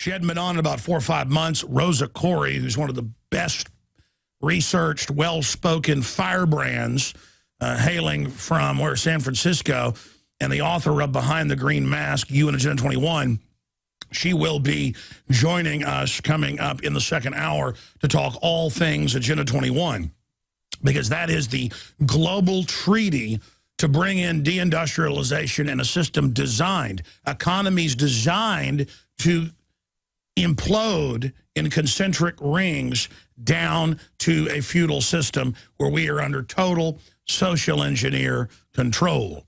She hadn't been on in about 4 or 5 months. Rosa Koire, who's one of the best researched, well-spoken firebrands, hailing from San Francisco, and the author of Behind the Green Mask, You and Agenda 21, she will be joining us coming up in the second hour to talk all things Agenda 21, because that is the global treaty to bring in deindustrialization in a system designed, economies designed to implode in concentric rings down to a feudal system where we are under total social engineer control.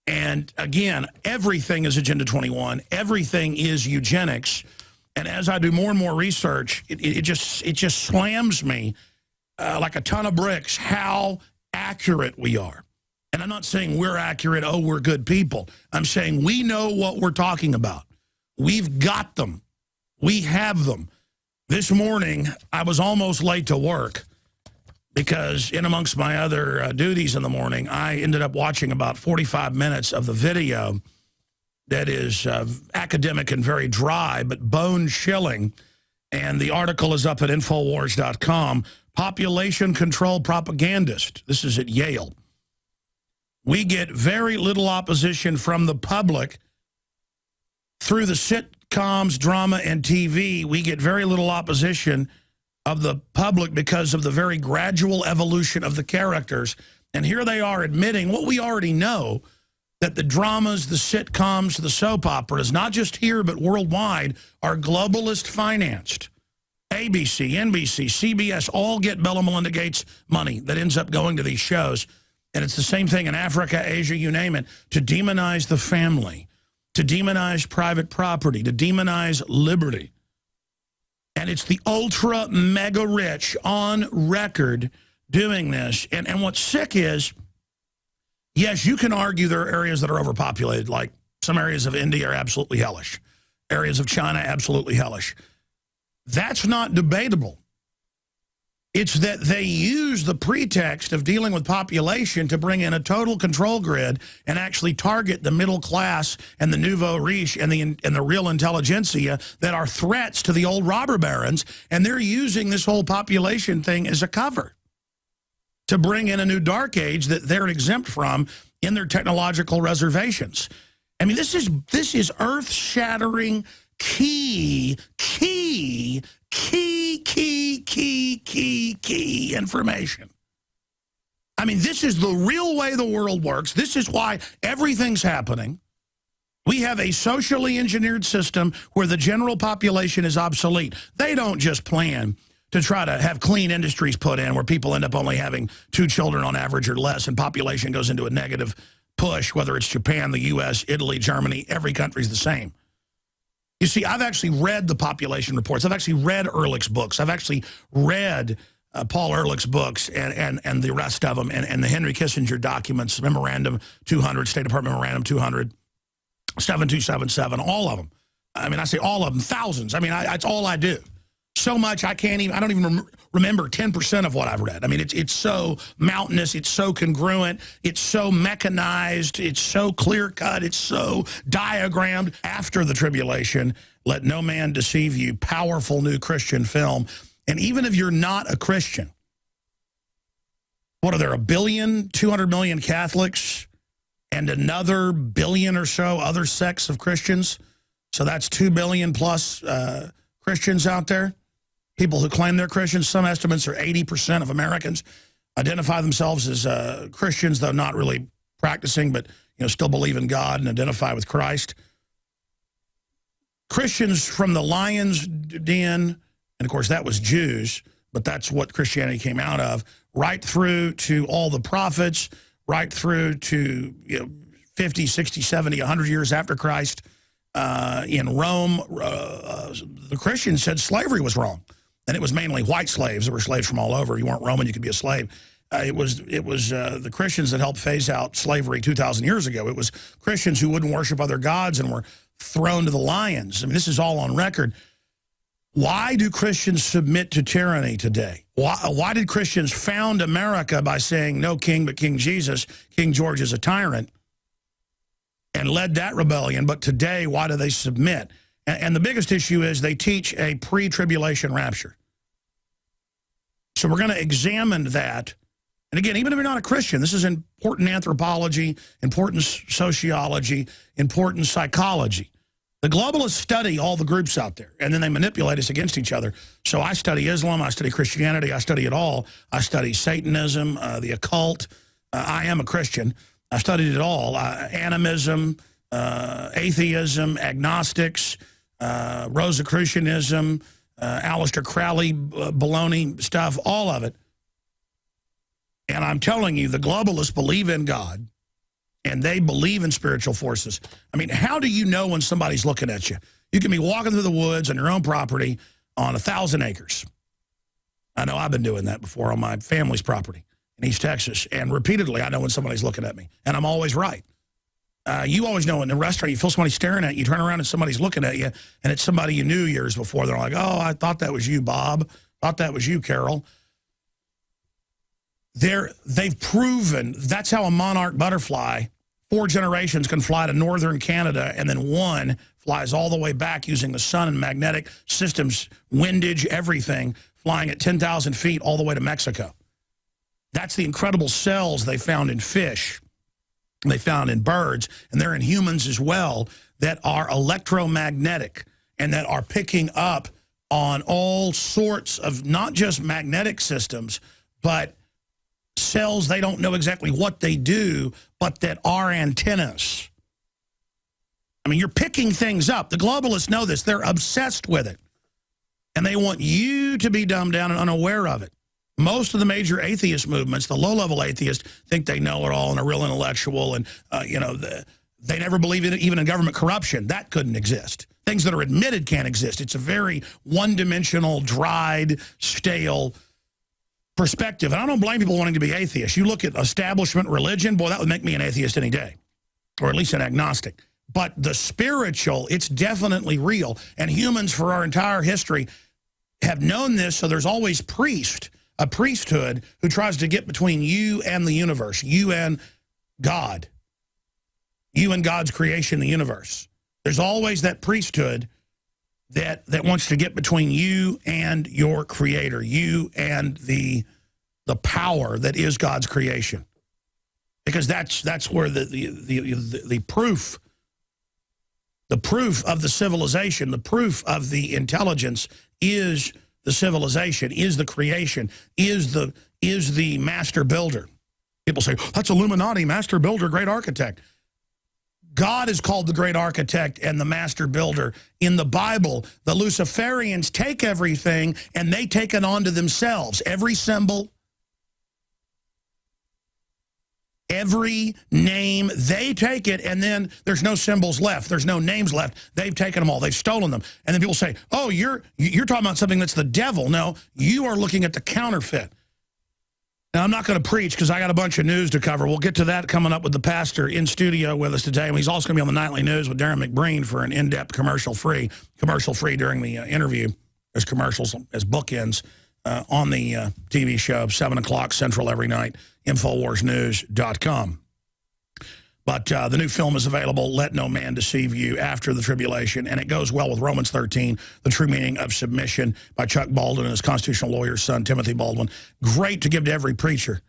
And again, everything is Agenda 21. Everything is eugenics. And as I do more and more research, it just slams me like a ton of bricks how accurate we are. And I'm not saying we're accurate, oh, we're good people. I'm saying we know what we're talking about. We've got them. We have them. This morning, I was almost late to work because in amongst my other duties in the morning, I ended up watching about 45 minutes of the video that is academic and very dry, but bone-chilling. And the article is up at Infowars.com. Population control propagandist. This is at Yale. We get very little opposition from the public through the sitcoms, drama, and TV. We get very little opposition of the public because of the very gradual evolution of the characters. And here they are admitting what we already know, that the dramas, the sitcoms, the soap operas, not just here but worldwide, are globalist financed. ABC, NBC, CBS all get Bill and Melinda Gates money that ends up going to these shows. And it's the same thing in Africa, Asia, you name it, to demonize the family, to demonize private property, to demonize liberty. And it's the ultra mega rich on record doing this. And what's sick is, yes, you can argue there are areas that are overpopulated, like some areas of India are absolutely hellish. Areas of China, absolutely hellish. That's not debatable. It's that they use the pretext of dealing with population to bring in a total control grid and actually target the middle class and the nouveau riche and the real intelligentsia that are threats to the old robber barons. And they're using this whole population thing as a cover to bring in a new dark age that they're exempt from in their technological reservations. I mean, this is earth-shattering, key information. I mean, this is the real way the world works. This is why everything's happening. We have a socially engineered system where the general population is obsolete. They don't just plan to try to have clean industries put in where people end up only having 2 children on average or less and population goes into a negative push, whether it's Japan, the U.S., Italy, Germany, every country's the same. You see, I've actually read the population reports. I've actually read Ehrlich's books. I've actually read Paul Ehrlich's books and the rest of them, and the Henry Kissinger documents, Memorandum 200, State Department Memorandum 200, 7277, all of them. I mean, I say all of them, thousands. I mean, it's all I do. So much I don't even remember 10% of what I've read. I mean, it's so mountainous, it's so congruent, it's so mechanized, it's so clear-cut, it's so diagrammed. After the tribulation, let no man deceive you, powerful new Christian film. And even if you're not a Christian, what are there, 1 billion, 200 million Catholics and another billion or so other sects of Christians? So that's 2 billion plus Christians out there. People who claim they're Christians. Some estimates are 80% of Americans identify themselves as Christians, though not really practicing, but still believe in God and identify with Christ. Christians from the lion's den, and of course that was Jews, but that's what Christianity came out of, right through to all the prophets, right through to 50, 60, 70, 100 years after Christ. In Rome, the Christians said slavery was wrong. And it was mainly white slaves. There were slaves from all over. You weren't Roman, you could be a slave. It was the Christians that helped phase out slavery 2,000 years ago. It was Christians who wouldn't worship other gods and were thrown to the lions. I mean, this is all on record. Why do Christians submit to tyranny today? Why did Christians found America by saying no king but King Jesus? King George is a tyrant, and led that rebellion. But today, why do they submit? And the biggest issue is they teach a pre-tribulation rapture. So we're going to examine that. And again, even if you're not a Christian, this is important anthropology, important sociology, important psychology. The globalists study all the groups out there, and then they manipulate us against each other. So I study Islam, I study Christianity, I study it all. I study Satanism, the occult. I am a Christian. I studied it all. Animism, atheism, agnostics, Rosicrucianism, Aleister Crowley, baloney stuff, all of it. And I'm telling you, the globalists believe in God, and they believe in spiritual forces. I mean, how do you know when somebody's looking at you? You can be walking through the woods on your own property on 1,000 acres. I know I've been doing that before on my family's property in East Texas. And repeatedly, I know when somebody's looking at me. And I'm always right. You always know in the restaurant, you feel somebody staring at you, you turn around and somebody's looking at you, and it's somebody you knew years before. They're like, oh, I thought that was you, Bob. Thought that was you, Carol. They've proven that's how a monarch butterfly, 4 generations can fly to northern Canada, and then one flies all the way back using the sun and magnetic systems, windage, everything, flying at 10,000 feet all the way to Mexico. That's the incredible cells they found in fish, they found in birds, and they're in humans as well, that are electromagnetic and that are picking up on all sorts of not just magnetic systems, but cells they don't know exactly what they do, but that are antennas. I mean, you're picking things up. The globalists know this. They're obsessed with it. And they want you to be dumbed down and unaware of it. Most of the major atheist movements, the low-level atheists, think they know it all and are real intellectual. And, they never believe in it, even in government corruption. That couldn't exist. Things that are admitted can't exist. It's a very one-dimensional, dried, stale perspective. And I don't blame people wanting to be atheists. You look at establishment religion, boy, that would make me an atheist any day, or at least an agnostic. But the spiritual, it's definitely real. And humans for our entire history have known this, so there's always a priesthood who tries to get between you and the universe, you and God, you and God's creation, the universe. There's always that priesthood that wants to get between you and your creator, you and the power that is God's creation. Because that's where the proof of the civilization, the proof of the intelligence is the civilization, is the creation, is the master builder. People say, that's Illuminati, master builder, great architect. God is called the great architect and the master builder. In the Bible, the Luciferians take everything and they take it onto themselves. Every symbol, every name, they take it, and then there's no symbols left. There's no names left. They've taken them all. They've stolen them. And then people say, oh, you're talking about something that's the devil. No, you are looking at the counterfeit. Now, I'm not going to preach because I got a bunch of news to cover. We'll get to that coming up with the pastor in studio with us today. And he's also going to be on the Nightly News with Darren McBreen for an in-depth commercial-free during the interview. There's commercials as bookends on the TV show, 7 o'clock Central every night, InfoWarsNews.com. But the new film is available, Let No Man Deceive You, After the Tribulation, and it goes well with Romans 13, The True Meaning of Submission, by Chuck Baldwin and his constitutional lawyer's son, Timothy Baldwin. Great to give to every preacher.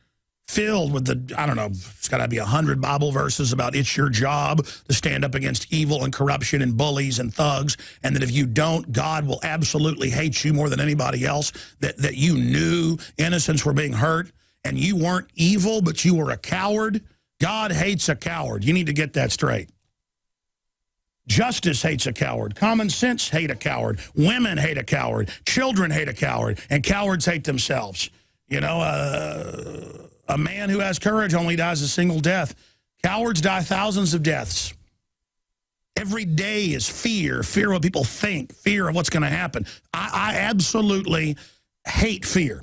Filled with it's got to be 100 Bible verses about it's your job to stand up against evil and corruption and bullies and thugs, and that if you don't, God will absolutely hate you more than anybody else, that you knew innocents were being hurt, and you weren't evil, but you were a coward. God hates a coward. You need to get that straight. Justice hates a coward. Common sense hate a coward. Women hate a coward. Children hate a coward. And cowards hate themselves. You know, a man who has courage only dies a single death. Cowards die thousands of deaths. Every day is fear. Fear of what people think. Fear of what's going to happen. I absolutely hate fear.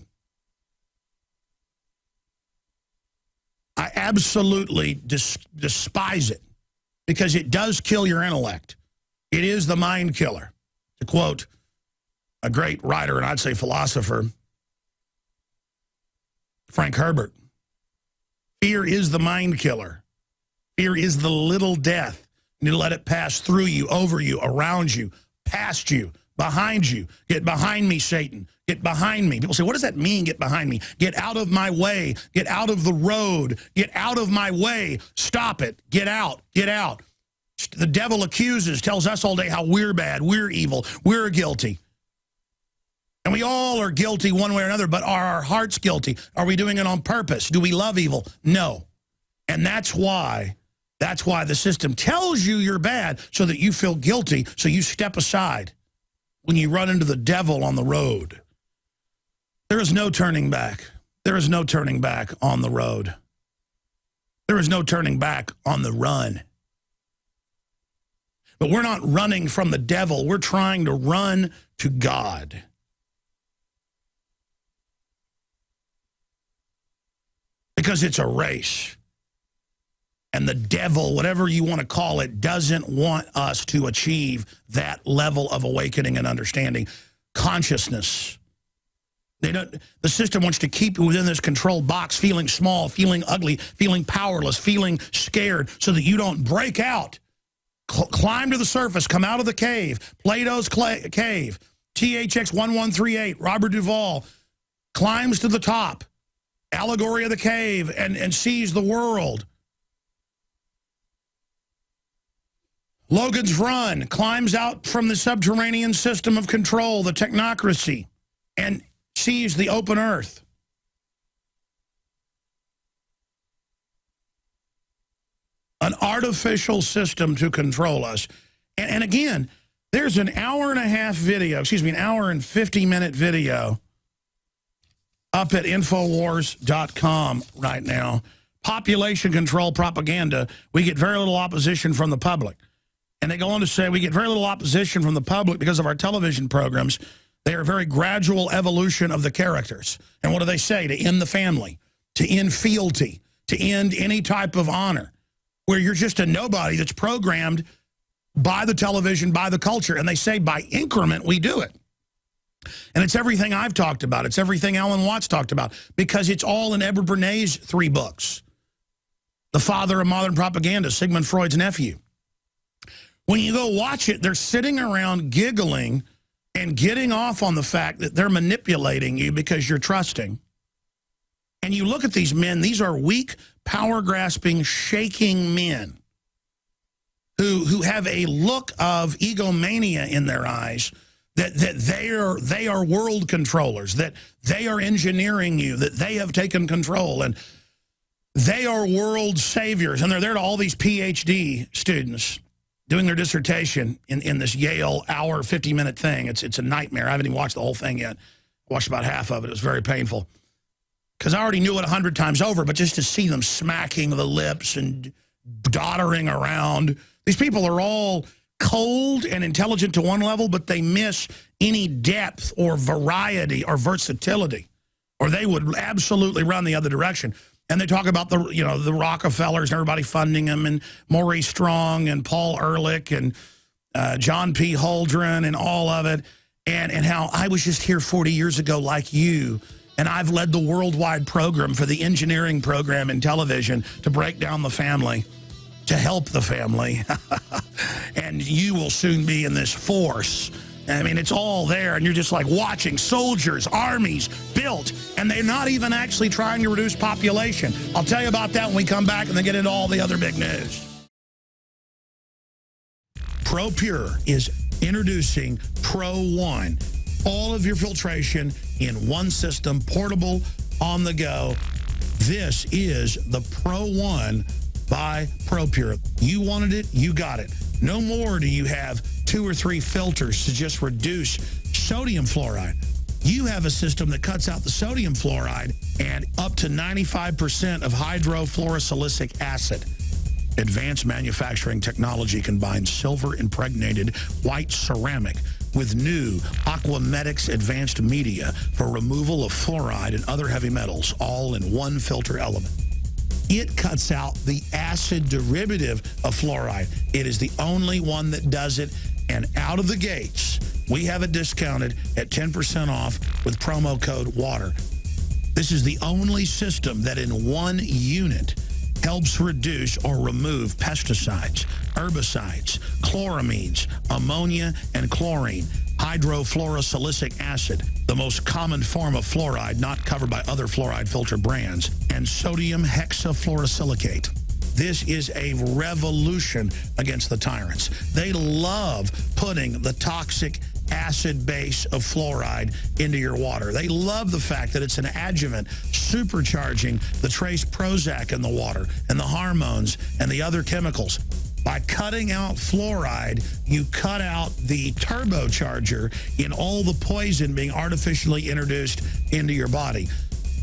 I absolutely despise it because it does kill your intellect. It is the mind killer. To quote a great writer, and I'd say philosopher, Frank Herbert, fear is the mind killer. Fear is the little death. You need to let it pass through you, over you, around you, past you, behind you. Get behind me, Satan. Get behind me. People say, what does that mean, get behind me? Get out of my way. Get out of the road. Get out of my way. Stop it. Get out. Get out. The devil accuses, tells us all day how we're bad, we're evil, we're guilty. And we all are guilty one way or another, but are our hearts guilty? Are we doing it on purpose? Do we love evil? No. And that's why the system tells you you're bad, so that you feel guilty, so you step aside when you run into the devil on the road. There is no turning back. There is no turning back on the road. There is no turning back on the run. But we're not running from the devil. We're trying to run to God. Because it's a race. And the devil, whatever you want to call it, doesn't want us to achieve that level of awakening and understanding. Consciousness. The system wants to keep you within this controlled box, feeling small, feeling ugly, feeling powerless, feeling scared, so that you don't break out. Climb to the surface, come out of the cave. Plato's cave. THX 1138, Robert Duvall climbs to the top. Allegory of the cave, and sees the world. Logan's Run climbs out from the subterranean system of control, the technocracy, and sees the open earth. An artificial system to control us. And again, there's an hour and a half video, an hour and 50-minute video up at Infowars.com right now. Population control propaganda. We get very little opposition from the public. And they go on to say we get very little opposition from the public because of our television programs. They are a very gradual evolution of the characters. And what do they say? To end the family, to end fealty, to end any type of honor, where you're just a nobody that's programmed by the television, by the culture. And they say by increment we do it. And it's everything I've talked about. It's everything Alan Watts talked about, because it's all in Edward Bernays' 3 books. The Father of Modern Propaganda, Sigmund Freud's nephew. When you go watch it, they're sitting around giggling and getting off on the fact that they're manipulating you because you're trusting. And you look at these men, these are weak, power-grasping, shaking men who have a look of egomania in their eyes, that they are world controllers, that they are engineering you, that they have taken control, and they are world saviors. And they're there to all these PhD students doing their dissertation in this Yale hour, 50-minute thing. It's a nightmare. I haven't even watched the whole thing yet. I watched about half of it. It was very painful. Because I already knew it 100 times over, but just to see them smacking the lips and doddering around. These people are all cold and intelligent to one level, but they miss any depth or variety or versatility, or they would absolutely run the other direction. And they talk about the Rockefellers and everybody funding them, and Maurice Strong and Paul Ehrlich and John P. Holdren and all of it, and how I was just here 40 years ago like you, and I've led the worldwide program for the engineering program in television to break down the family, to help the family. And you will soon be in this force. I mean, it's all there, and you're just like watching soldiers, armies built, and they're not even actually trying to reduce population. I'll tell you about that when we come back and then get into all the other big news. ProPure is introducing Pro-One. All of your filtration in one system, portable, on the go. This is the Pro-One by ProPure. You wanted it, you got it. No more do you have 2 or 3 filters to just reduce sodium fluoride. You have a system that cuts out the sodium fluoride and up to 95% of hydrofluorosilicic acid. Advanced manufacturing technology combines silver-impregnated white ceramic with new Aquamedics advanced media for removal of fluoride and other heavy metals, all in one filter element. It cuts out the acid derivative of fluoride. It is the only one that does it. And out of the gates, we have it discounted at 10% off with promo code WATER. This is the only system that in one unit helps reduce or remove pesticides, herbicides, chloramines, ammonia, and chlorine, hydrofluorosilicic acid, the most common form of fluoride not covered by other fluoride filter brands, and sodium hexafluorosilicate. This is a revolution against the tyrants. They love putting the toxic acid base of fluoride into your water. They love the fact that it's an adjuvant supercharging the trace Prozac in the water and the hormones and the other chemicals. By cutting out fluoride, you cut out the turbocharger in all the poison being artificially introduced into your body.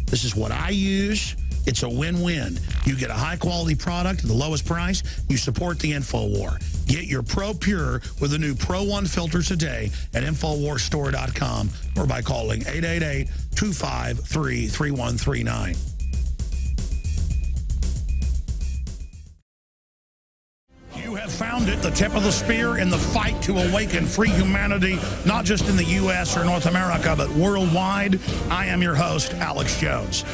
This is what I use. It's a win-win. You get a high-quality product at the lowest price. You support the InfoWar. Get your Pro Pure with the new Pro One filters today at InfoWarsStore.com or by calling 888-253-3139. You have found it, the tip of the spear in the fight to awaken free humanity, not just in the U.S. or North America, but worldwide. I am your host, Alex Jones.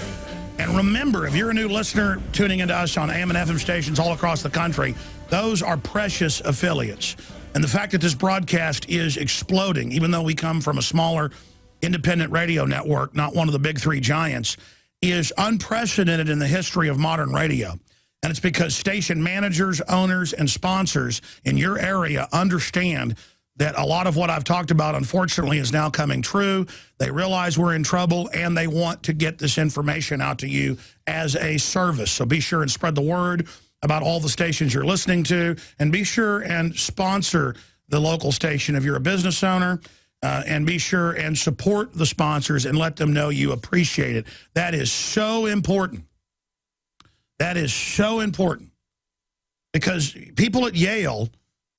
And remember, if you're a new listener tuning into us on AM and FM stations all across the country, those are precious affiliates. And the fact that this broadcast is exploding, even though we come from a smaller independent radio network, not one of the big three giants, is unprecedented in the history of modern radio. And it's because station managers, owners, and sponsors in your area understand that a lot of what I've talked about, unfortunately, is now coming true. They realize we're in trouble, and they want to get this information out to you as a service. So be sure and spread the word about all the stations you're listening to, and be sure and sponsor the local station if you're a business owner, and be sure and support the sponsors and let them know you appreciate it. That is so important. That is so important because people at Yale,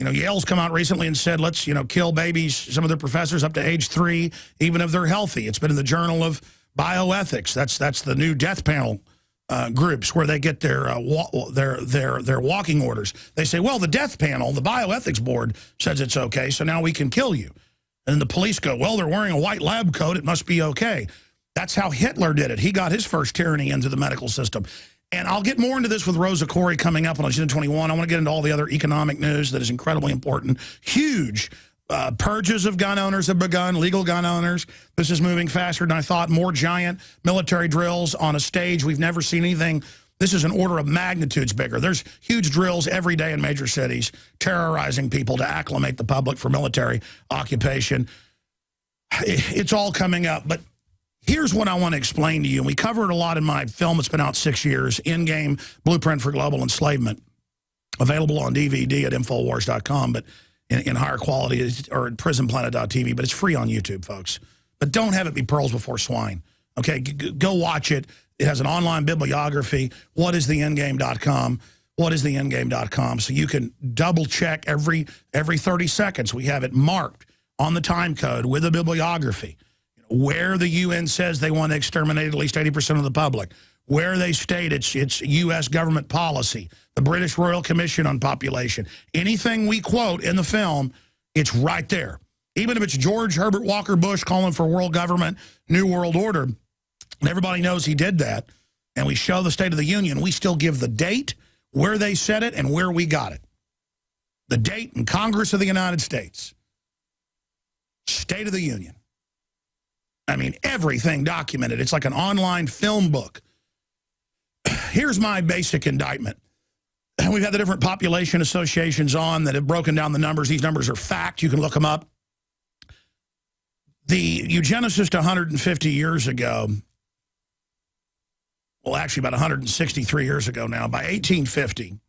Yale's come out recently and said, let's, kill babies, some of their professors up to age 3, even if they're healthy. It's been in the Journal of Bioethics. That's the new death panel groups where they get their walking orders. They say, well, the death panel, the bioethics board says it's okay, so now we can kill you. And the police go, well, they're wearing a white lab coat. It must be okay. That's how Hitler did it. He got his first tyranny into the medical system. And I'll get more into this with Rosa Koire coming up on Agenda 21. I want to get into all the other economic news that is incredibly important. Huge purges of gun owners have begun, legal gun owners. This is moving faster than I thought. More giant military drills on a stage. We've never seen anything. This is an order of magnitudes bigger. There's huge drills every day in major cities, terrorizing people to acclimate the public for military occupation. It's all coming up, but here's what I want to explain to you. And we covered a lot in my film that's been out 6 years, Endgame, Blueprint for Global Enslavement, available on DVD at Infowars.com, but in higher quality, or at prisonplanet.tv, but it's free on YouTube, folks. But don't have it be pearls before swine. Okay, go watch it. It has an online bibliography. Whatistheendgame.com. Whatistheendgame.com. So you can double check every 30 seconds. We have it marked on the time code with a bibliography. Where the UN says they want to exterminate at least 80% of the public, where they state it's U.S. government policy, the British Royal Commission on Population. Anything we quote in the film, it's right there. Even if it's George Herbert Walker Bush calling for world government, new world order, and everybody knows he did that, and we show the State of the Union, we still give the date, where they said it, and where we got it. The date in Congress of the United States. State of the Union. I mean, everything documented. It's like an online film book. Here's my basic indictment. We've had the different population associations on that have broken down the numbers. These numbers are fact. You can look them up. The eugenicist 150 years ago, well, actually about 163 years ago now, by 1850,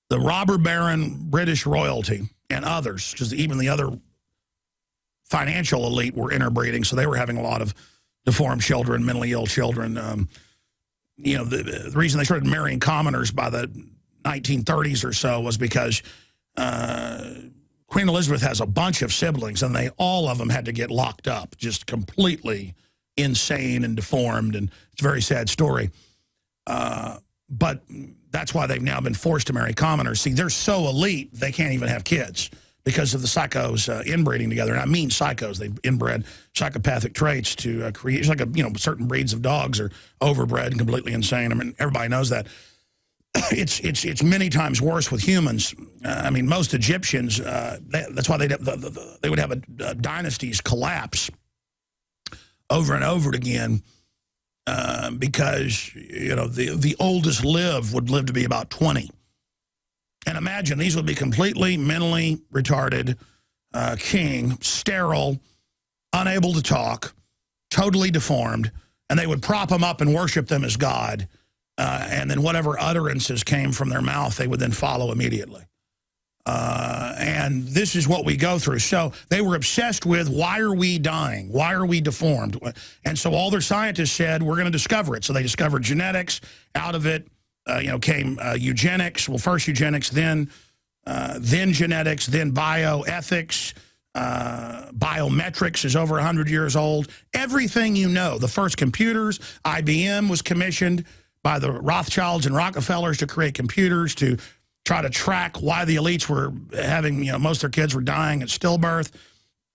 the robber baron British royalty and others, because even the other financial elite were interbreeding, so they were having a lot of deformed children, mentally ill children. The reason they started marrying commoners by the 1930s or so was because Queen Elizabeth has a bunch of siblings, and all of them had to get locked up, just completely insane and deformed, and it's a very sad story. But that's why they've now been forced to marry commoners. See, they're so elite, they can't even have kids because of the psychos inbreeding together. And I mean psychos. They inbred psychopathic traits to create, it's like certain breeds of dogs are overbred and completely insane. I mean, everybody knows that. it's many times worse with humans. I mean, most Egyptians, that's why they would have dynasties collapse over and over again because, you know, the oldest would live to be about 20. And imagine these would be completely mentally retarded, king, sterile, unable to talk, totally deformed, and they would prop them up and worship them as God. And then whatever utterances came from their mouth, they would then follow immediately. And this is what we go through. So they were obsessed with, why are we dying? Why are we deformed? And so all their scientists said, we're going to discover it. So they discovered genetics. Out of it, came eugenics. Well, first eugenics, then genetics, then bioethics. Biometrics is over 100 years old. Everything you know. The first computers, IBM was commissioned by the Rothschilds and Rockefellers to create computers to try to track why the elites were having, most of their kids were dying at stillbirth.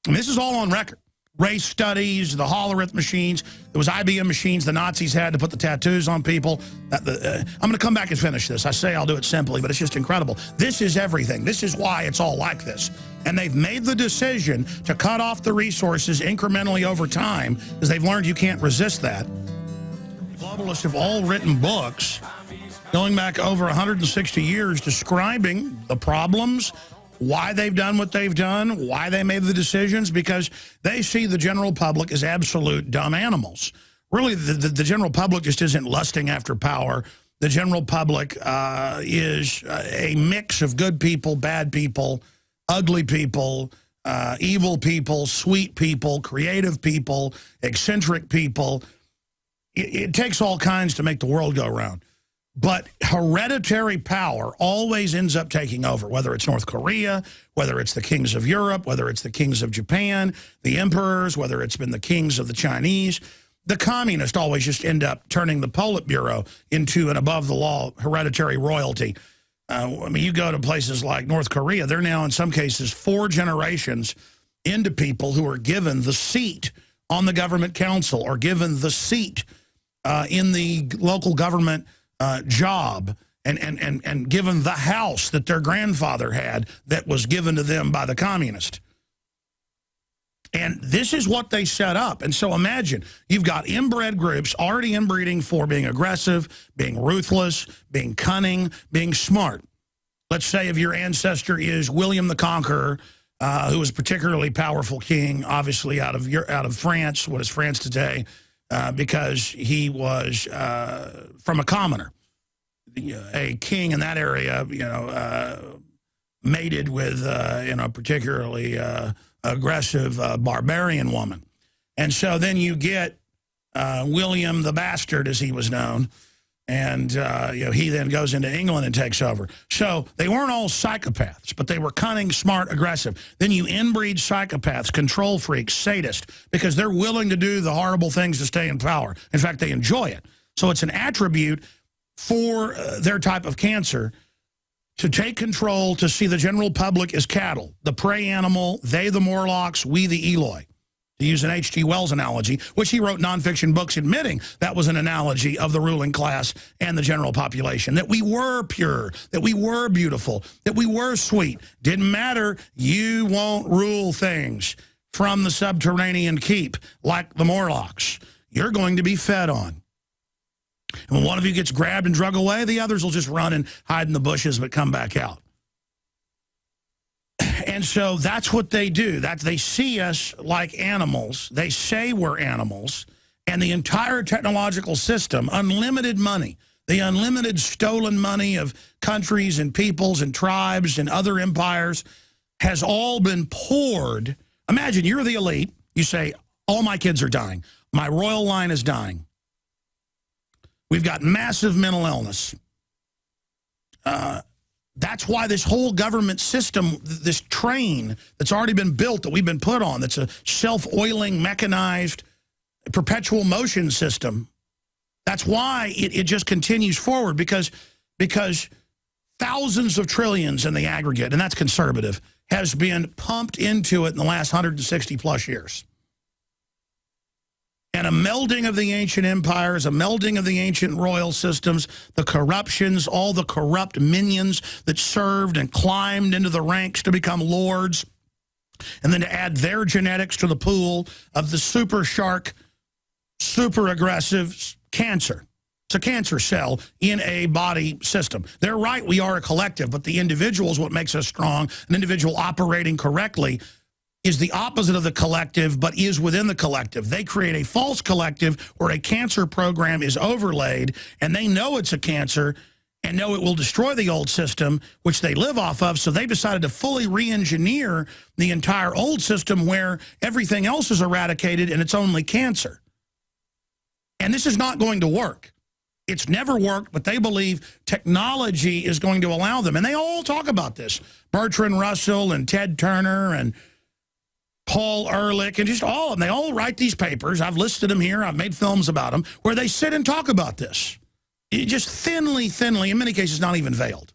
And this is all on record. Race studies, the Hollerith machines. There was IBM machines the Nazis had to put the tattoos on people. I'm going to come back and finish this. I say I'll do it simply, but it's just incredible. This is everything. This is why it's all like this. And they've made the decision to cut off the resources incrementally over time because they've learned you can't resist that. Globalists have all written books going back over 160 years describing the problems, why they've done what they've done, why they made the decisions, because they see the general public as absolute dumb animals. Really, the general public just isn't lusting after power. The general public is a mix of good people, bad people, ugly people, evil people, sweet people, creative people, eccentric people. It takes all kinds to make the world go round. But hereditary power always ends up taking over, whether it's North Korea, whether it's the kings of Europe, whether it's the kings of Japan, the emperors, whether it's been the kings of the Chinese. The communists always just end up turning the Politburo into an above-the-law hereditary royalty. I mean, you go to places like North Korea, they're now in some cases 4 generations into people who are given the seat on the government council or given the seat in the local government job and given the house that their grandfather had that was given to them by the communist. And this is what they set up. And so imagine, you've got inbred groups already inbreeding for being aggressive, being ruthless, being cunning, being smart. Let's say if your ancestor is William the Conqueror, who was a particularly powerful king, obviously out of France, what is France today, because he was from a commoner. A king in that area, mated with, particularly aggressive barbarian woman. And so then you get William the Bastard, as he was known, and he then goes into England and takes over. So they weren't all psychopaths, but they were cunning, smart, aggressive. Then you inbreed psychopaths, control freaks, sadists, because they're willing to do the horrible things to stay in power. In fact, they enjoy it. So it's an attribute for their type of cancer to take control, to see the general public as cattle, the prey animal, they the Morlocks, we the Eloi. To use an H.G. Wells analogy, which he wrote nonfiction books admitting that was an analogy of the ruling class and the general population, that we were pure, that we were beautiful, that we were sweet. Didn't matter, you won't rule things from the subterranean keep like the Morlocks. You're going to be fed on. And when one of you gets grabbed and drug away, the others will just run and hide in the bushes but come back out. And so that's what they do. They see us like animals. They say we're animals. And the entire technological system, unlimited money, the unlimited stolen money of countries and peoples and tribes and other empires has all been poured. Imagine you're the elite. You say, all my kids are dying. My royal line is dying. We've got massive mental illness. That's why this whole government system, this train that's already been built, that we've been put on, that's a self-oiling, mechanized, perpetual motion system, that's why it just continues forward, because thousands of trillions in the aggregate, and that's conservative, has been pumped into it in the last 160 plus years. And a melding of the ancient empires, a melding of the ancient royal systems, the corruptions, all the corrupt minions that served and climbed into the ranks to become lords, and then to add their genetics to the pool of the super shark, super aggressive cancer. It's a cancer cell in a body system. They're right, we are a collective, but the individual is what makes us strong. An individual operating correctly is the opposite of the collective, but is within the collective. They create a false collective where a cancer program is overlaid, and they know it's a cancer and know it will destroy the old system, which they live off of, so they've decided to fully re-engineer the entire old system where everything else is eradicated and it's only cancer. And this is not going to work. It's never worked, but they believe technology is going to allow them. And they all talk about this. Bertrand Russell and Ted Turner and Paul Ehrlich, and just all of them. They all write these papers. I've listed them here. I've made films about them, where they sit and talk about this. Just thinly, in many cases, not even veiled.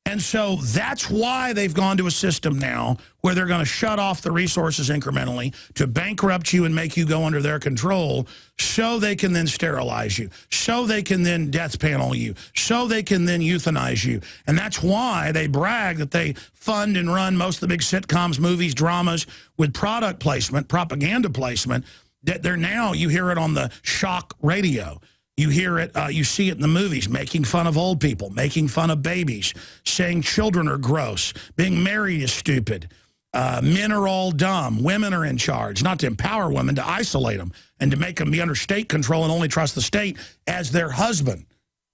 And so that's why they've gone to a system now where they're going to shut off the resources incrementally to bankrupt you and make you go under their control so they can then sterilize you, so they can then death panel you, so they can then euthanize you. And that's why they brag that they fund and run most of the big sitcoms, movies, dramas with product placement, propaganda placement, that they're now, you hear it on the shock radio. You hear it, you see it in the movies, making fun of old people, making fun of babies, saying children are gross, being married is stupid, men are all dumb, women are in charge, not to empower women, to isolate them and to make them be under state control and only trust the state as their husband.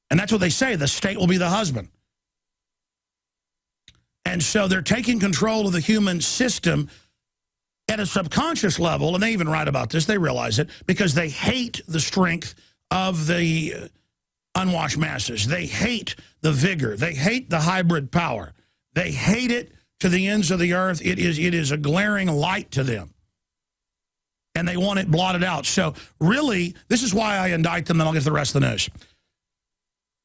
And that's what they say, the state will be the husband. And so they're taking control of the human system at a subconscious level, and they even write about this, they realize it, because they hate the strength of the unwashed masses. They hate the vigor. They hate the hybrid power. They hate it to the ends of the earth. It is a glaring light to them. And they want it blotted out. So really, this is why I indict them, and I'll get to the rest of the news.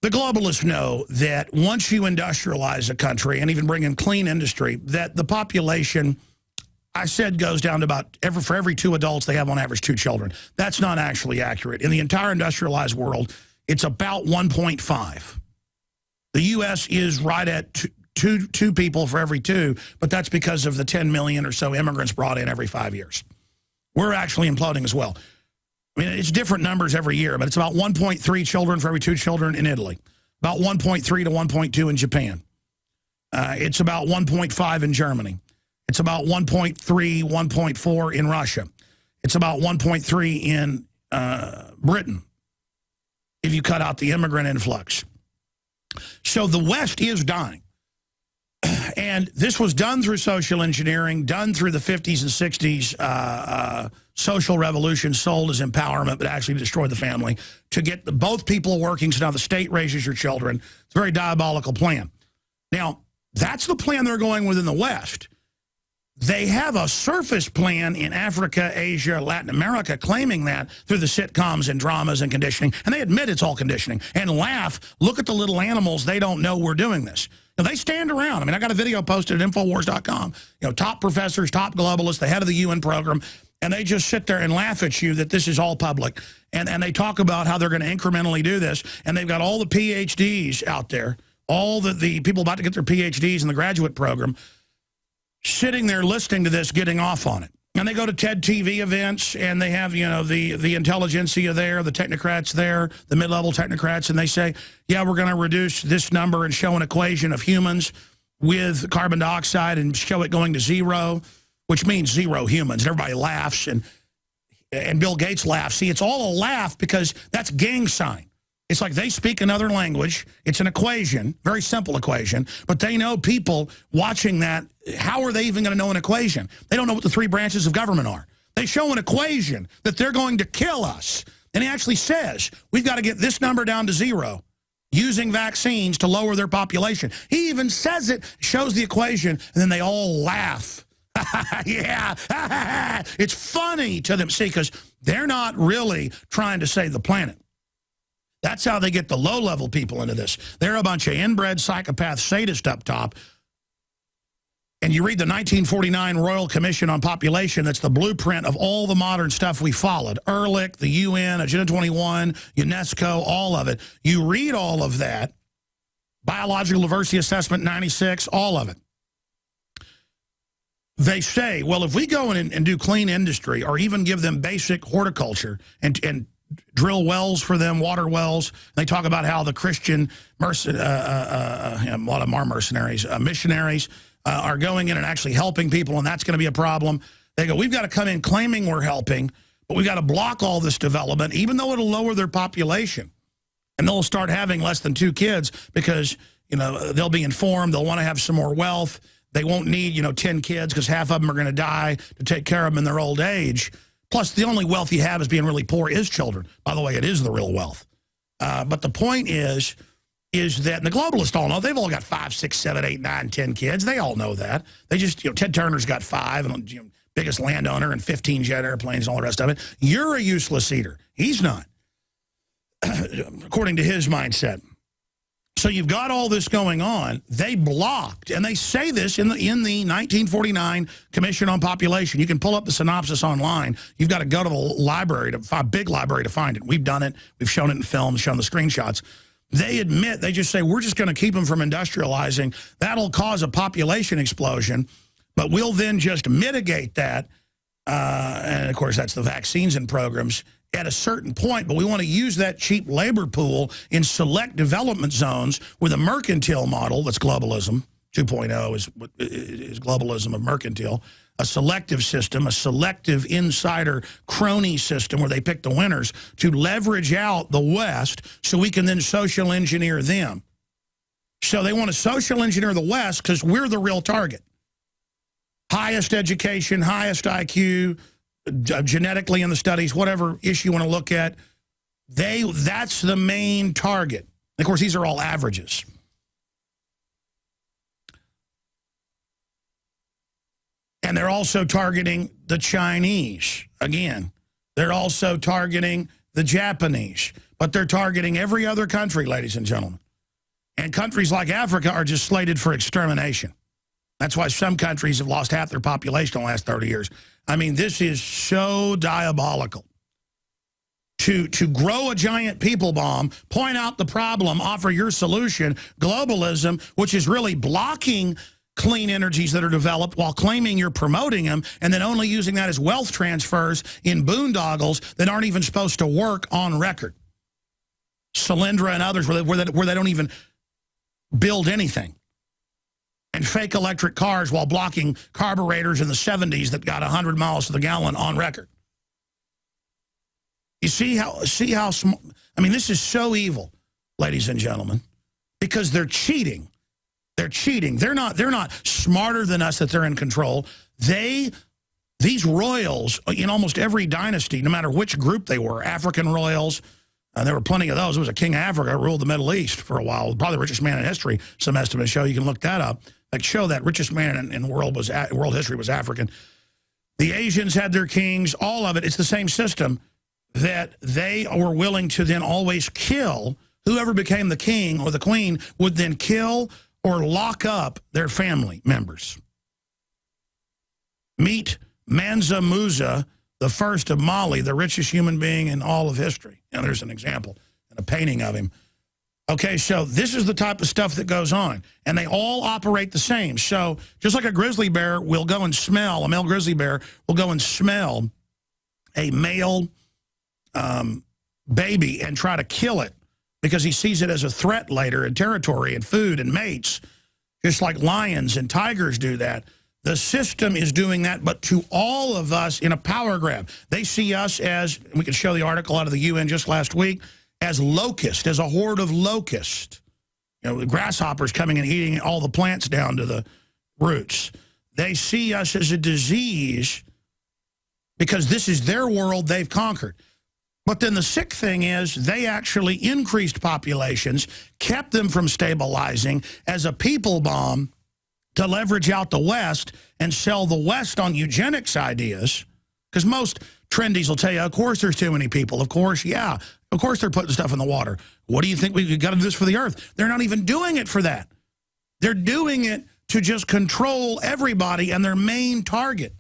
The globalists know that once you industrialize a country and even bring in clean industry, that the population, I said, goes down to about, for every 2 adults, they have on average 2 children. That's not actually accurate. In the entire industrialized world, it's about 1.5. The U.S. is right at two people for every 2, but that's because of the 10 million or so immigrants brought in every 5 years. We're actually imploding as well. I mean, it's different numbers every year, but it's about 1.3 children for every 2 children in Italy, about 1.3 to 1.2 in Japan. It's about 1.5 in Germany. It's about 1.3, 1.4 in Russia. It's about 1.3 in Britain, if you cut out the immigrant influx. So the West is dying. And this was done through social engineering, done through the 50s and 60s social revolution, sold as empowerment, but actually destroyed the family, to get both people working so now the state raises your children. It's a very diabolical plan. Now, that's the plan they're going with in the West. They have a surface plan in Africa, Asia, Latin America, claiming that through the sitcoms and dramas and conditioning. And they admit it's all conditioning and laugh. Look at the little animals. They don't know we're doing this. Now, they stand around. I mean, I got a video posted at Infowars.com. You know, top professors, top globalists, the head of the UN program, and they just sit there and laugh at you that this is all public. And they talk about how they're going to incrementally do this. And they've got all the PhDs out there, all the people about to get their PhDs in the graduate program, sitting there listening to this, getting off on it. And they go to TED TV events, and they have, you know, the intelligentsia there, the technocrats there, the mid-level technocrats, and they say, yeah, we're going to reduce this number and show an equation of humans with carbon dioxide and show it going to 0, which means 0 humans. And everybody laughs, and Bill Gates laughs. See, it's all a laugh because that's gang sign. It's like they speak another language. It's an equation, very simple equation, but they know people watching that, how are they even going to know an equation? They don't know what the 3 branches of government are. They show an equation that they're going to kill us. And he actually says, we've got to get this number down to 0 using vaccines to lower their population. He even says it, shows the equation, and then they all laugh. Yeah, it's funny to them, see, because they're not really trying to save the planet. That's how they get the low-level people into this. They're a bunch of inbred psychopath sadists up top and you read the 1949 Royal Commission on Population, that's the blueprint of all the modern stuff we followed. Ehrlich, the UN, Agenda 21, UNESCO, all of it. You read all of that, Biological Diversity Assessment 96, all of it. They say, well, if we go in and do clean industry or even give them basic horticulture and drill wells for them, water wells, they talk about how the Christian, a lot of our mercenaries, missionaries, are going in and actually helping people, and that's going to be a problem. They go, we've got to come in claiming we're helping, but we've got to block all this development, even though it'll lower their population. And they'll start having less than 2 kids because, you know, they'll be informed, they'll want to have some more wealth. They won't need, 10 kids because half of them are going to die to take care of them in their old age. Plus, the only wealth you have is being really poor is children. By the way, it is the real wealth. But the point is that, and the globalists all know, they've all got 5, 6, 7, 8, 9, 10 kids. They all know that. They just, Ted Turner's got 5, and biggest landowner and 15 jet airplanes and all the rest of it. You're a useless eater. He's not, according to his mindset. So you've got all this going on. They blocked, and they say this in the 1949 Commission on Population. You can pull up the synopsis online. You've got to go to the library, a big library, to find it. We've done it. We've shown it in films, shown the screenshots. They admit, they just say, we're just going to keep them from industrializing. That'll cause a population explosion, but we'll then just mitigate that. And, of course, that's the vaccines and programs at a certain point, but we want to use that cheap labor pool in select development zones with a mercantile model. That's globalism. 2.0 is globalism of mercantile. A selective system, a selective insider crony system where they pick the winners to leverage out the West so we can then social engineer them. So they want to social engineer the West because we're the real target. Highest education, highest IQ, genetically in the studies, whatever issue you want to look at, that's the main target. Of course, these are all averages. And they're also targeting the Chinese. Again, they're also targeting the Japanese. But they're targeting every other country, ladies and gentlemen. And countries like Africa are just slated for extermination. That's why some countries have lost half their population in the last 30 years. I mean, this is so diabolical. To grow a giant people bomb, point out the problem, offer your solution, globalism, which is really blocking clean energies that are developed while claiming you're promoting them, and then only using that as wealth transfers in boondoggles that aren't even supposed to work on record. Solyndra and others where they don't even build anything. And fake electric cars while blocking carburetors in the 70s that got 100 miles to the gallon on record. You see how I mean, this is so evil, ladies and gentlemen, because they're cheating. They're cheating. They're not smarter than us that they're in control. These royals in almost every dynasty, no matter which group they were, African royals, there were plenty of those. There was a king of Africa who ruled the Middle East for a while, probably the richest man in history. Some estimates show, you can look that up. Like show that richest man in world history was African. The Asians had their kings, all of it. It's the same system that they were willing to then always kill. Whoever became the king or the queen would then kill or lock up their family members. Meet Mansa Musa, the first of Mali, the richest human being in all of history. Now, there's an example and a painting of him. Okay, so this is the type of stuff that goes on, and they all operate the same. So just like a grizzly bear will go and smell, a male grizzly bear will go and smell a male baby and try to kill it because he sees it as a threat later in territory and food and mates, just like lions and tigers do that. The system is doing that, but to all of us in a power grab. They see us as, we could show the article out of the UN just last week, as locust, as a horde of locusts. You know, grasshoppers coming and eating all the plants down to the roots. They see us as a disease because this is their world they've conquered. But then the sick thing is they actually increased populations, kept them from stabilizing as a people bomb to leverage out the West and sell the West on eugenics ideas. Because most trendies will tell you, of course there's too many people. Of course, yeah. Of course they're putting stuff in the water. What do you think we got to do this for the earth? They're not even doing it for that. They're doing it to just control everybody and their main target.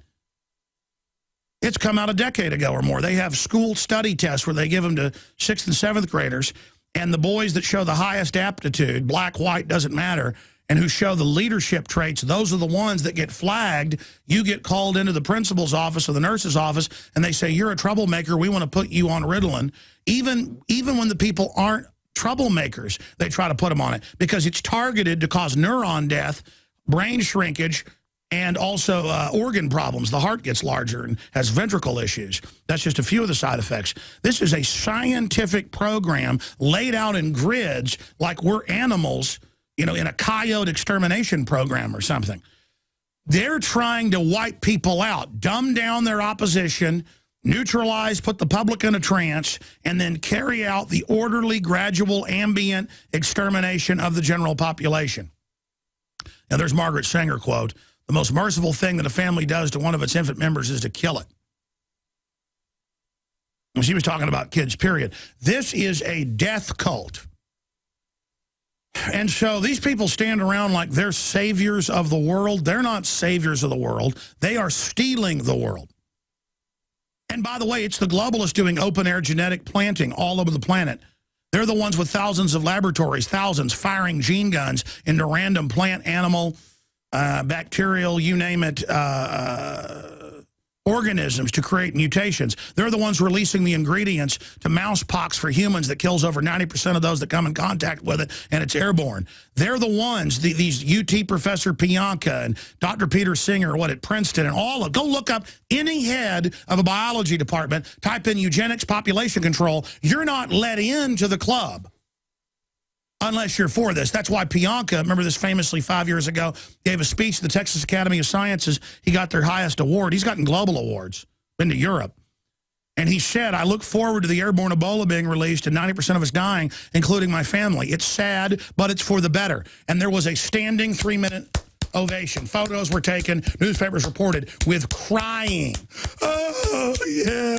It's come out a decade ago or more. They have school study tests where they give them to 6th and 7th graders, and the boys that show the highest aptitude, black, white, doesn't matter, and who show the leadership traits, those are the ones that get flagged. You get called into the principal's office or the nurse's office, and they say, you're a troublemaker, we want to put you on Ritalin. Even when the people aren't troublemakers, they try to put them on it because it's targeted to cause neuron death, brain shrinkage, and also organ problems. The heart gets larger and has ventricle issues. That's just a few of the side effects. This is a scientific program laid out in grids like we're animals, you know, in a coyote extermination program or something. They're trying to wipe people out, dumb down their opposition, neutralize, put the public in a trance, and then carry out the orderly, gradual, ambient extermination of the general population. Now, there's Margaret Sanger quote, "The most merciful thing that a family does to one of its infant members is to kill it." And she was talking about kids, period. This is a death cult. And so these people stand around like they're saviors of the world. They're not saviors of the world. They are stealing the world. And by the way, it's the globalists doing open-air genetic planting all over the planet. They're the ones with thousands of laboratories, thousands, firing gene guns into random plant, animal, bacterial, you name it, organisms to create mutations. They're the ones releasing the ingredients to mouse pox for humans that kills over 90% of those that come in contact with it, and it's airborne. They're the ones, these UT Professor Pianka and Dr. Peter Singer, at Princeton, and all of, go look up any head of a biology department, type in eugenics, population control. You're not let into the club unless you're for this. That's why Pianka, remember this famously 5 years ago, gave a speech to the Texas Academy of Sciences. He got their highest award. He's gotten global awards, been to Europe. And he said, I look forward to the airborne Ebola being released and 90% of us dying, including my family. It's sad, but it's for the better. And there was a standing 3-minute ovation. Photos were taken, newspapers reported, with crying. Oh, yeah.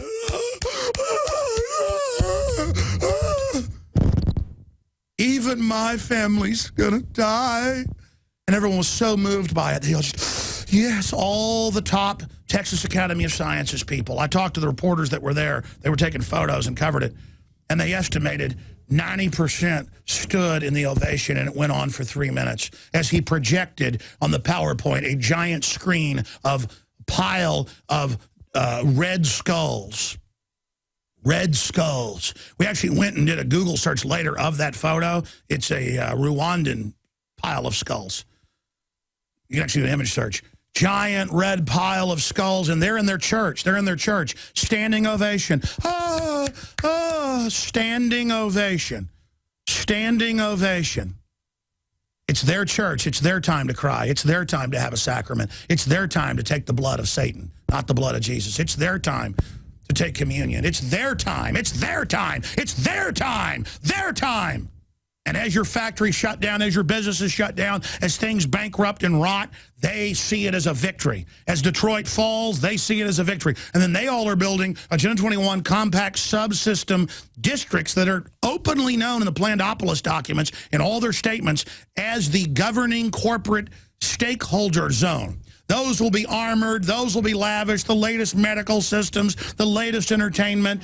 Even my family's gonna die. And everyone was so moved by it. They all just, yes, all the top Texas Academy of Sciences people. I talked to the reporters that were there. They were taking photos and covered it. And they estimated 90% stood in the ovation, and it went on for 3 minutes as he projected on the PowerPoint a giant screen of pile of red skulls. Red skulls. We actually went and did a Google search later of that photo. It's a Rwandan pile of skulls. You can actually do an image search. Giant red pile of skulls, and they're in their church. They're in their church. Standing ovation. Oh, oh, standing ovation. Standing ovation. It's their church. It's their time to cry. It's their time to have a sacrament. It's their time to take the blood of Satan, not the blood of Jesus. It's their time to take communion. It's their time. It's their time. It's their time. Their time. And as your factory shut down, as your businesses shut down, as things bankrupt and rot, they see it as a victory. As Detroit falls, they see it as a victory. And then they all are building Agenda 21 compact subsystem districts that are openly known in the Plandopolis documents in all their statements as the governing corporate stakeholder zone. Those will be armored. Those will be lavish. The latest medical systems, the latest entertainment,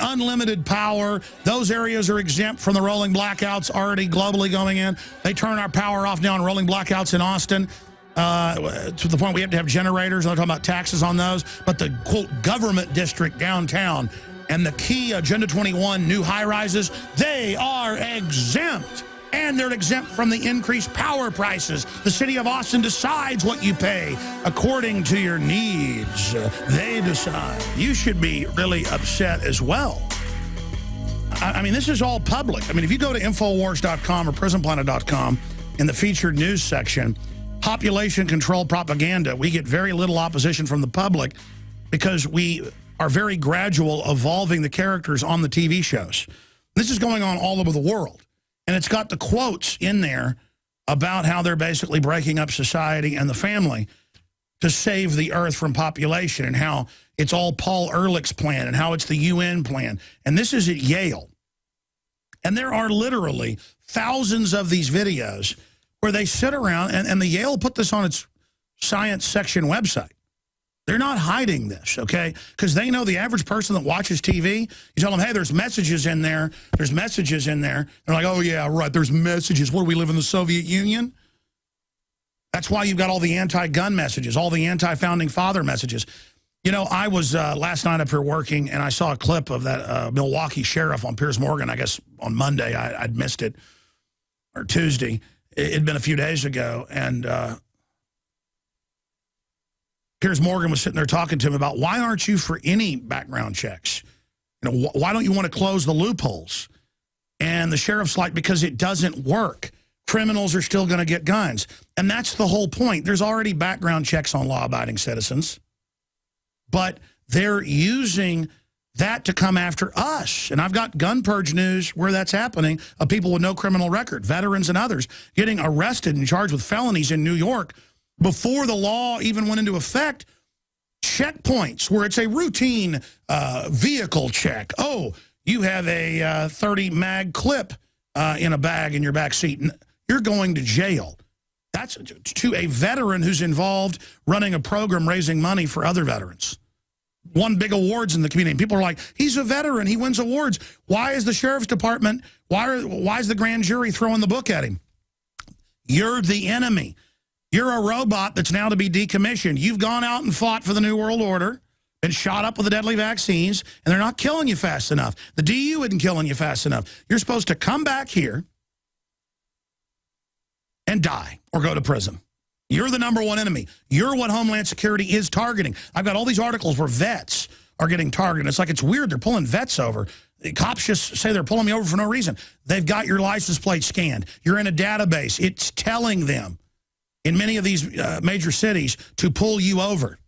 unlimited power. Those areas are exempt from the rolling blackouts already globally going in. They turn our power off now on rolling blackouts in Austin to the point we have to have generators. I'm talking about taxes on those. But the, quote, government district downtown and the key Agenda 21 new high-rises, they are exempt. And they're exempt from the increased power prices. The city of Austin decides what you pay according to your needs. They decide. You should be really upset as well. I mean, this is all public. I mean, if you go to Infowars.com or PrisonPlanet.com in the featured news section, population control propaganda, we get very little opposition from the public because we are very gradual evolving the characters on the TV shows. This is going on all over the world. And it's got the quotes in there about how they're basically breaking up society and the family to save the earth from population, and how it's all Paul Ehrlich's plan and how it's the UN plan. And this is at Yale. And there are literally thousands of these videos where they sit around, and the Yale put this on its science section website. They're not hiding this, okay? Because they know the average person that watches TV, you tell them, hey, there's messages in there. There's messages in there. They're like, oh, yeah, right, there's messages. What, do we live in the Soviet Union? That's why you've got all the anti-gun messages, all the anti-founding father messages. You know, I was last night up here working, and I saw a clip of that Milwaukee sheriff on Piers Morgan, I guess on Monday. I'd missed it, or Tuesday. It'd been a few days ago, and Piers Morgan was sitting there talking to him about, why aren't you for any background checks? You know, why don't you want to close the loopholes? And the sheriff's like, because it doesn't work. Criminals are still going to get guns. And that's the whole point. There's already background checks on law-abiding citizens. But they're using that to come after us. And I've got gun purge news where that's happening of people with no criminal record, veterans and others, getting arrested and charged with felonies in New York before the law even went into effect. Checkpoints where it's a routine vehicle check. Oh, you have a 30 mag clip in a bag in your back seat. You're going to jail. That's to a veteran who's involved running a program raising money for other veterans. Won big awards in the community. People are like, he's a veteran. He wins awards. Why is the sheriff's department, why is the grand jury throwing the book at him? You're the enemy. You're a robot that's now to be decommissioned. You've gone out and fought for the New World Order, been shot up with the deadly vaccines, and they're not killing you fast enough. The DU isn't killing you fast enough. You're supposed to come back here and die or go to prison. You're the #1 enemy. You're what Homeland Security is targeting. I've got all these articles where vets are getting targeted. It's like, it's weird. They're pulling vets over. The cops just say they're pulling me over for no reason. They've got your license plate scanned. You're in a database. It's telling them in many of these major cities to pull you over.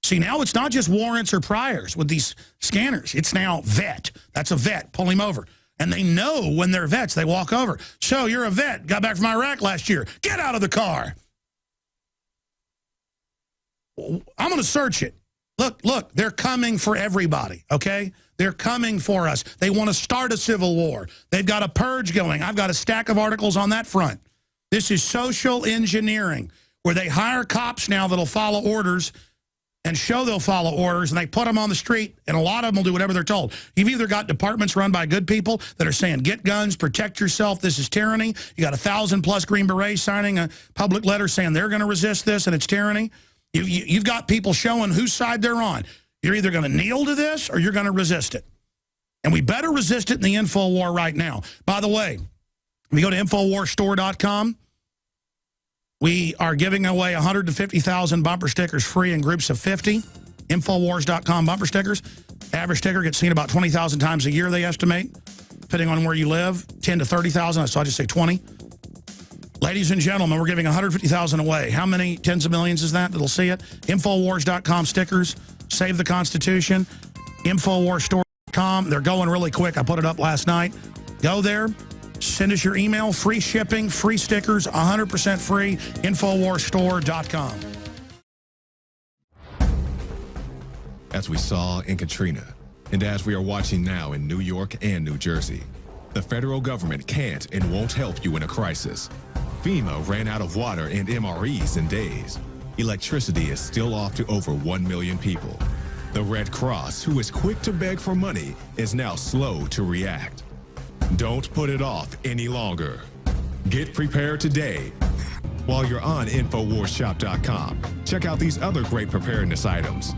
See, now it's not just warrants or priors with these scanners. It's now vet. That's a vet. Pull him over. And they know when they're vets, they walk over. So you're a vet, got back from Iraq last year. Get out of the car. I'm going to search it. Look, they're coming for everybody, okay? They're coming for us. They want to start a civil war. They've got a purge going. I've got a stack of articles on that front. This is social engineering, where they hire cops now that'll follow orders and show they'll follow orders, and they put them on the street, and a lot of them will do whatever they're told. You've either got departments run by good people that are saying, get guns, protect yourself, this is tyranny. You got 1,000+ Green Berets signing a public letter saying they're going to resist this and it's tyranny. You've got people showing whose side they're on. You're either going to kneel to this or you're going to resist it. And we better resist it in the info war right now. By the way, we go to InfoWarsStore.com. We are giving away 150,000 bumper stickers free in groups of 50. Infowars.com bumper stickers. Average sticker gets seen about 20,000 times a year, they estimate, depending on where you live. 10 to 30,000, so I just say 20. Ladies and gentlemen, we're giving 150,000 away. How many tens of millions is that that'll see it? Infowars.com stickers. Save the Constitution. Infowarsstore.com. They're going really quick. I put it up last night. Go there. Send us your email. Free shipping, free stickers, 100% free. Infowarsstore.com. As we saw in Katrina, and as we are watching now in New York and New Jersey, the federal government can't and won't help you in a crisis. FEMA ran out of water and MREs in days. Electricity is still off to over 1 million people. The Red Cross, who is quick to beg for money, is now slow to react. Don't put it off any longer. Get prepared today. While you're on InfoWarsShop.com, check out these other great preparedness items.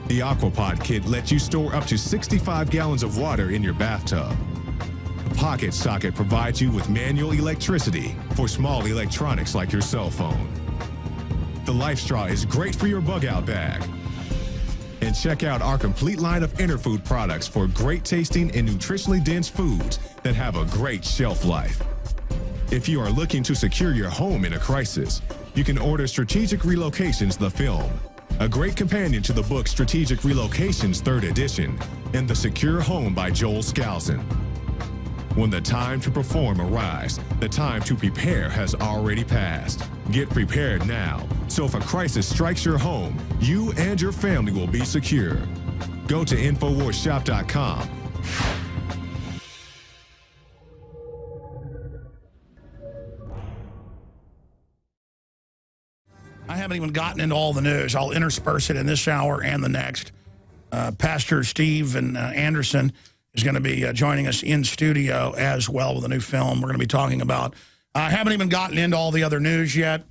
The Aquapod kit lets you store up to 65 gallons of water in your bathtub. The Pocket Socket provides you with manual electricity for small electronics like your cell phone. The Life Straw is great for your bug-out bag. And check out our complete line of Interfood products for great tasting and nutritionally dense foods that have a great shelf life. If you are looking to secure your home in a crisis, you can order Strategic Relocations, the film, a great companion to the book Strategic Relocations 3rd edition, and The Secure Home by Joel Skousen. When the time to perform arrives, the time to prepare has already passed. Get prepared now, so if a crisis strikes your home, you and your family will be secure. Go to InfoWarsShop.com. haven't even gotten into all the news. I'll intersperse it in this hour and the next. Pastor Steve and Anderson is going to be joining us in studio as well with a new film we're going to be talking about. I haven't even gotten into all the other news yet.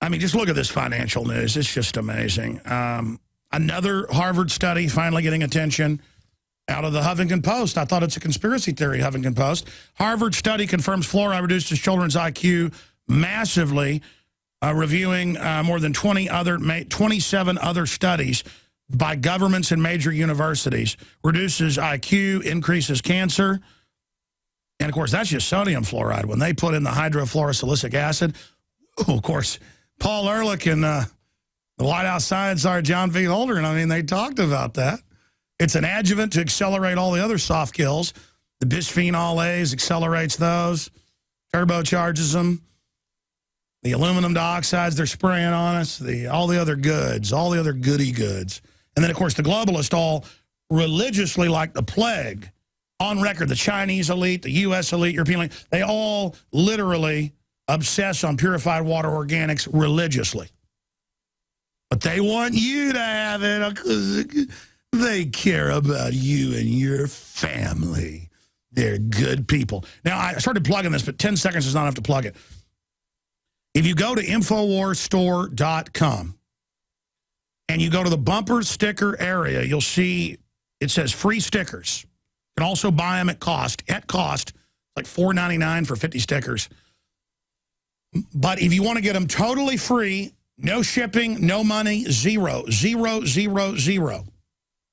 I mean, just look at this financial news. It's just amazing. Another Harvard study finally getting attention out of the Huffington Post. I thought it's a conspiracy theory, Huffington Post. Harvard study confirms fluoride reduces children's IQ massively, reviewing more than 27 other studies by governments and major universities. Reduces IQ, increases cancer. And, of course, that's just sodium fluoride. When they put in the hydrofluorosilicic acid, of course, Paul Ehrlich and the White House Science Czar John V. Holder, and I mean, they talked about that. It's an adjuvant to accelerate all the other soft kills. The bisphenol A's accelerates those, turbocharges them. The aluminum dioxides they're spraying on us, all the other goods, all the other goody goods. And then, of course, the globalists all religiously, like the plague, on record, the Chinese elite, the U.S. elite, European elite, they all literally obsess on purified water organics religiously. But they want you to have it because they care about you and your family. They're good people. Now, I started plugging this, but 10 seconds is not enough to plug it. If you go to InfoWarsStore.com and you go to the bumper sticker area, you'll see it says free stickers. You can also buy them at cost. At cost, like $4.99 for 50 stickers. But if you want to get them totally free, no shipping, no money, zero.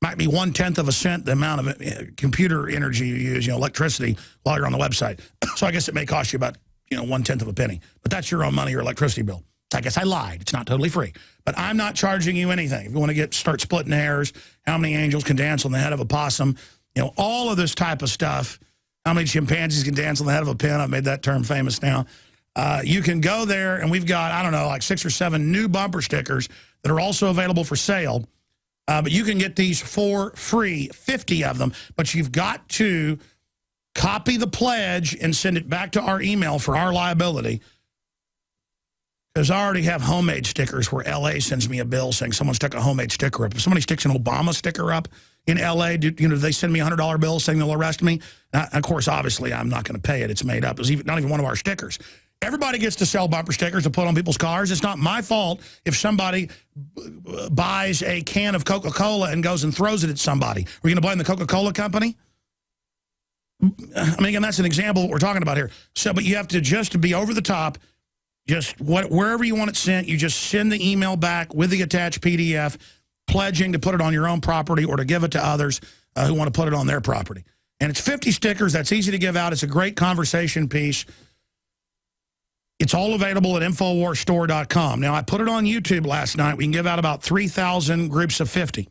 Might be 1/10 of a cent the amount of computer energy you use, electricity, while you're on the website. So I guess it may cost you about 1/10 of a penny. But that's your own money or electricity bill. So I guess I lied. It's not totally free. But I'm not charging you anything. If you want to start splitting hairs, how many angels can dance on the head of a possum, all of this type of stuff. How many chimpanzees can dance on the head of a pin? I've made that term famous now. You can go there, and we've got, I don't know, like 6 or 7 new bumper stickers that are also available for sale. But you can get these for free, 50 of them. But you've got to copy the pledge and send it back to our email for our liability. Because I already have homemade stickers where L.A. sends me a bill saying someone stuck a homemade sticker up. If somebody sticks an Obama sticker up in L.A., do they send me a $100 bill saying they'll arrest me? Of course, obviously, I'm not going to pay it. It's made up. It's not even one of our stickers. Everybody gets to sell bumper stickers to put on people's cars. It's not my fault if somebody buys a can of Coca-Cola and goes and throws it at somebody. Are you going to blame the Coca-Cola company? I mean, again, that's an example of what we're talking about here. So, but you have to just be over the top. Just wherever you want it sent, you just send the email back with the attached PDF, pledging to put it on your own property or to give it to others who want to put it on their property. And it's 50 stickers. That's easy to give out. It's a great conversation piece. It's all available at InfoWarsStore.com. Now, I put it on YouTube last night. We can give out about 3,000 groups of 50.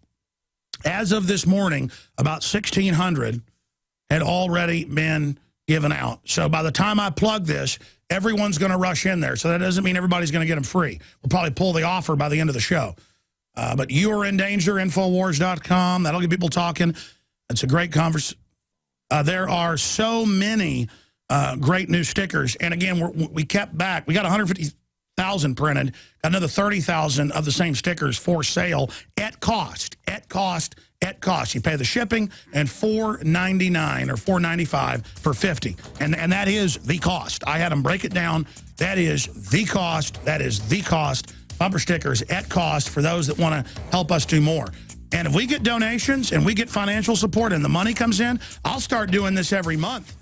As of this morning, about 1,600 had already been given out. So by the time I plug this, everyone's going to rush in there. So that doesn't mean everybody's going to get them free. We'll probably pull the offer by the end of the show. But you are in danger, Infowars.com. That'll get people talking. It's a great conversation. There are so many great new stickers. And again, we kept back. We got 150,000 printed. Got another 30,000 of the same stickers for sale at cost. At cost. At cost. You pay the shipping and $4.99 or $4.95 for 50. And that is the cost. I had them break it down. That is the cost. That is the cost. Bumper stickers at cost for those that want to help us do more. And if we get donations and we get financial support and the money comes in, I'll start doing this every month.